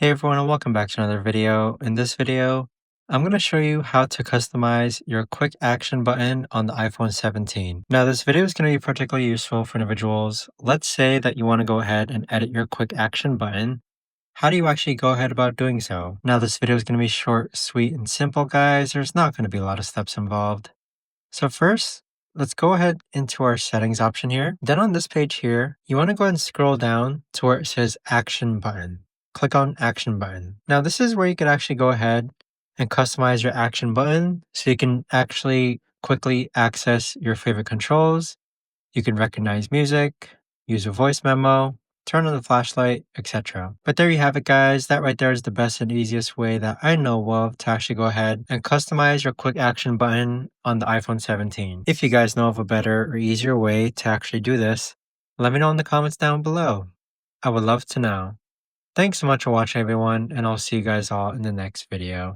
Hey everyone, and welcome back to another video. In this video, I'm going to show you how to customize your quick action button on the iPhone 17. Now, this video is going to be particularly useful for individuals. Let's say that you want to go ahead and edit your quick action button. How do you actually go ahead about doing so? Now, this video is going to be short, sweet, and simple, guys. There's not going to be a lot of steps involved. So first, let's go ahead into our settings option here. Then on this page here, you want to go ahead and scroll down to where it says action button. Click on action button. Now this is where you can actually go ahead and customize your action button so you can actually quickly access your favorite controls. You can recognize music, use a voice memo, turn on the flashlight, etc. But there you have it, guys. That right there is the best and easiest way that I know of to actually go ahead and customize your quick action button on the iPhone 17. If you guys know of a better or easier way to actually do this, let me know in the comments down below. I would love to know. Thanks so much for watching, everyone, and I'll see you guys all in the next video.